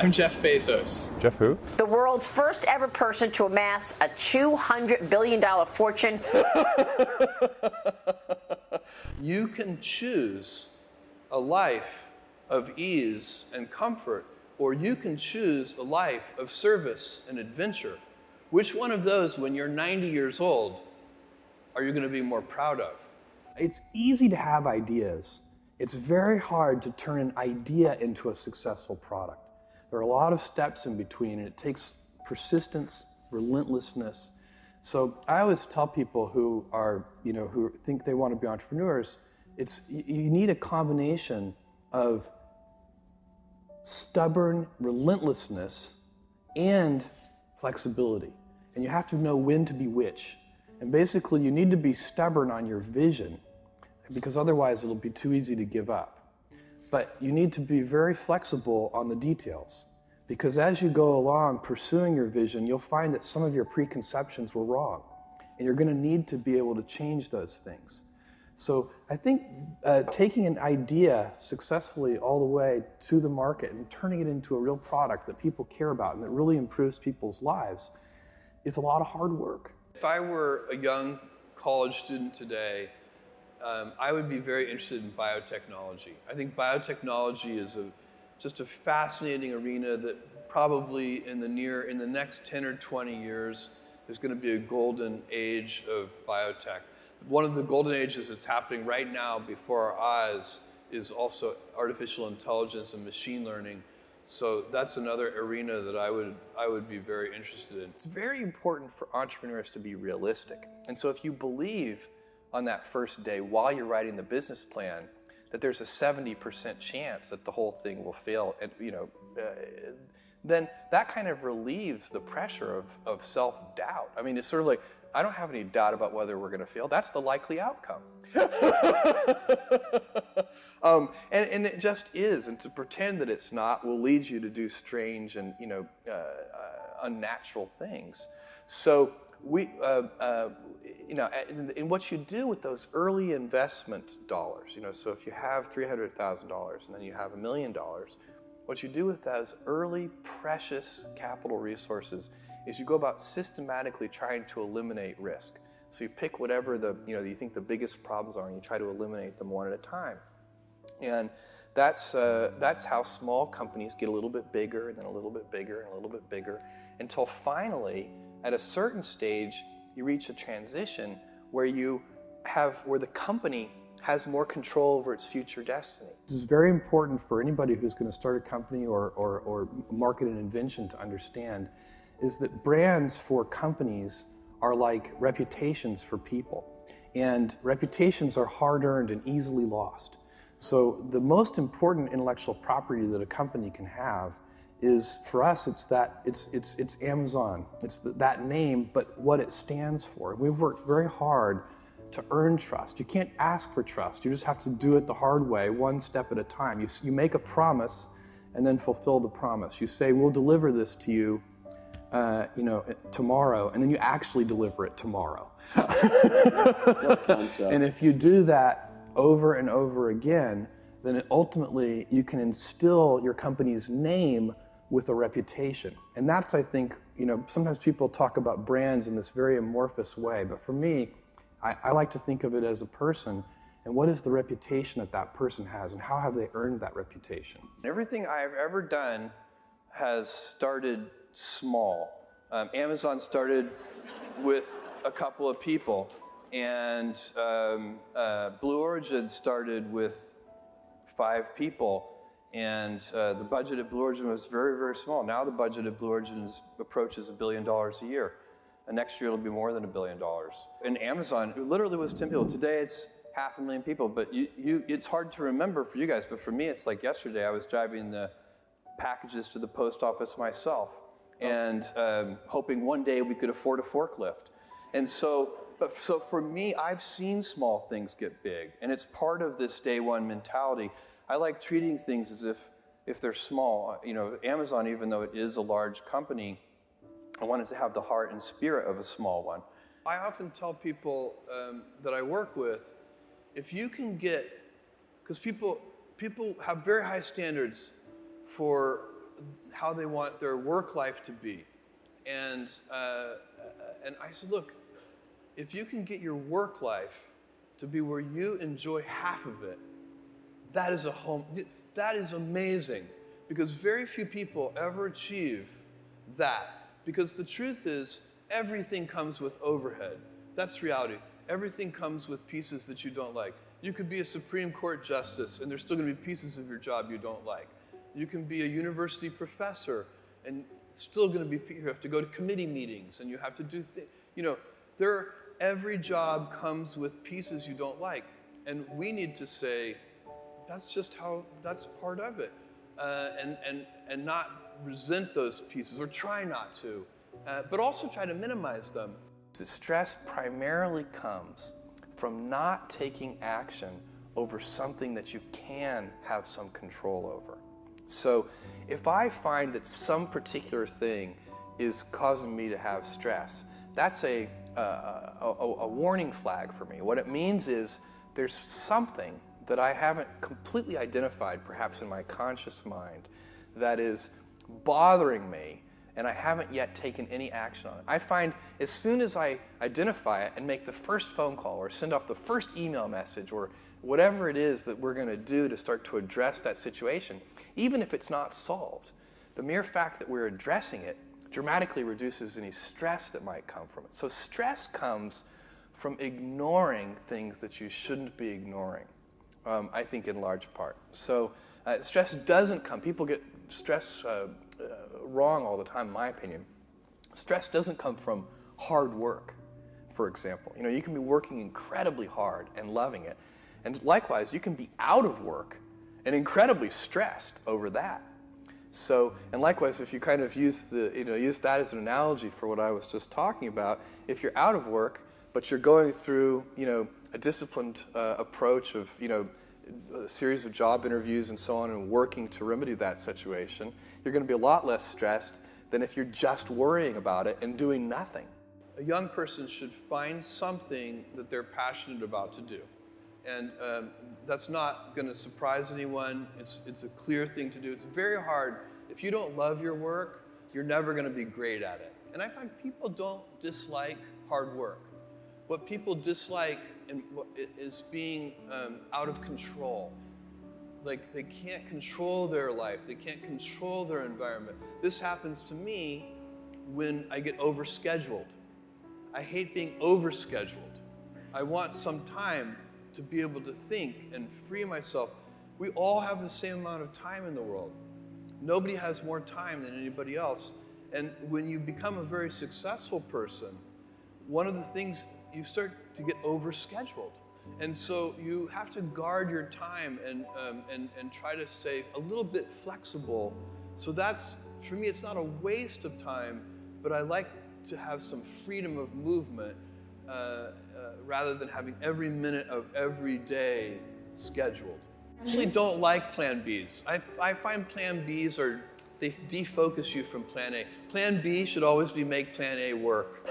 I'm Jeff Bezos. Jeff who? The world's first ever person to amass a $200 billion fortune. You can choose a life of ease and comfort, or you can choose a life of service and adventure. Which one of those, when you're 90 years old, are you going to be more proud of? It's easy to have ideas. It's very hard to turn an idea into a successful product. There are a lot of steps in between, and it takes persistence, relentlessness. So I always tell people who are, who think they want to be entrepreneurs, you need a combination of stubborn relentlessness and flexibility. And you have to know when to be which. And basically, you need to be stubborn on your vision, because otherwise it'll be too easy to give up. But you need to be very flexible on the details, because as you go along pursuing your vision, you'll find that some of your preconceptions were wrong, and you're going to need to be able to change those things. So I think taking an idea successfully all the way to the market and turning it into a real product that people care about and that really improves people's lives is a lot of hard work. If I were a young college student today, I would be very interested in biotechnology. I think biotechnology is just a fascinating arena that probably in the next 10 or 20 years, there's going to be a golden age of biotech. One of the golden ages that's happening right now before our eyes is also artificial intelligence and machine learning. So that's another arena that I would be very interested in. It's very important for entrepreneurs to be realistic. And so if you believe on that first day while you're writing the business plan that there's a 70% chance that the whole thing will fail, and then that kind of relieves the pressure of self-doubt. I mean, it's sort of like, I don't have any doubt about whether we're going to fail. That's the likely outcome. And it just is. And to pretend that it's not will lead you to do strange and unnatural things. So and what you do with those early investment dollars, so if you have $300,000 and then you have $1 million, what you do with those early precious capital resources is you go about systematically trying to eliminate risk. So you pick whatever you think the biggest problems are, and you try to eliminate them one at a time. And that's how small companies get a little bit bigger, and then a little bit bigger, and a little bit bigger, until finally, at a certain stage, you reach a transition where the company has more control over its future destiny. This is very important for anybody who's going to start a company or market an invention to understand, is that brands for companies are like reputations for people. And reputations are hard-earned and easily lost. So the most important intellectual property that a company can have is, for us, it's Amazon. It's that name, but what it stands for. We've worked very hard to earn trust. You can't ask for trust. You just have to do it the hard way, one step at a time. You make a promise and then fulfill the promise. You say, we'll deliver this to you tomorrow, and then you actually deliver it tomorrow. And if you do that over and over again, then ultimately you can instill your company's name with a reputation. And that's, I think, sometimes people talk about brands in this very amorphous way, but for me, I like to think of it as a person, and what is the reputation that person has, and how have they earned that reputation? Everything I've ever done has started small. Amazon started with a couple of people, and Blue Origin started with 5 people, and the budget at Blue Origin was very, very small. Now the budget at Blue Origin approaches $1 billion a year, and next year it'll be more than $1 billion. And Amazon, it literally was 10 people. Today it's 500,000 people, but it's hard to remember for you guys, but for me it's like yesterday I was driving the packages to the post office myself, and hoping one day we could afford a forklift. And so for me, I've seen small things get big, and it's part of this day one mentality. I like treating things as if they're small. Amazon, even though it is a large company, I wanted to have the heart and spirit of a small one. I often tell people that I work with, if you can get, because people have very high standards for how they want their work life to be. And I said, look, if you can get your work life to be where you enjoy half of it, that is amazing, because very few people ever achieve that. Because the truth is, everything comes with overhead. That's reality. Everything comes with pieces that you don't like. You could be a Supreme Court justice, and there's still going to be pieces of your job you don't like. You can be a university professor, and still going to be, you have to go to committee meetings, and you have to do things. You know, every job comes with pieces you don't like, and we need to say, that's part of it, and not resent those pieces, or try not to, but also try to minimize them. The stress primarily comes from not taking action over something that you can have some control over. So if I find that some particular thing is causing me to have stress, that's a warning flag for me. What it means is there's something that I haven't completely identified, perhaps in my conscious mind, that is bothering me, and I haven't yet taken any action on it. I find as soon as I identify it and make the first phone call or send off the first email message or whatever it is that we're going to do to start to address that situation, even if it's not solved, the mere fact that we're addressing it dramatically reduces any stress that might come from it. So stress comes from ignoring things that you shouldn't be ignoring, I think, in large part. So stress doesn't come. People get stress wrong all the time, in my opinion. Stress doesn't come from hard work, for example. You know, you can be working incredibly hard and loving it. And likewise, you can be out of work and incredibly stressed over that. So, and likewise, if you kind of use that as an analogy for what I was just talking about, if you're out of work, but you're going through, a disciplined approach of, a series of job interviews and so on, and working to remedy that situation, you're going to be a lot less stressed than if you're just worrying about it and doing nothing. A young person should find something that they're passionate about to do. And that's not going to surprise anyone. It's a clear thing to do. It's very hard. If you don't love your work, you're never going to be great at it. And I find people don't dislike hard work. What people dislike is being out of control. Like, they can't control their life. They can't control their environment. This happens to me when I get overscheduled. I hate being overscheduled. I want some time to be able to think and free myself. We all have the same amount of time in the world. Nobody has more time than anybody else. And when you become a very successful person, one of the things, you start to get overscheduled. And so you have to guard your time and try to stay a little bit flexible. So that's, for me, it's not a waste of time, but I like to have some freedom of movement rather than having every minute of every day scheduled. I actually don't like Plan Bs. I find Plan Bs they defocus you from Plan A. Plan B should always be make Plan A work.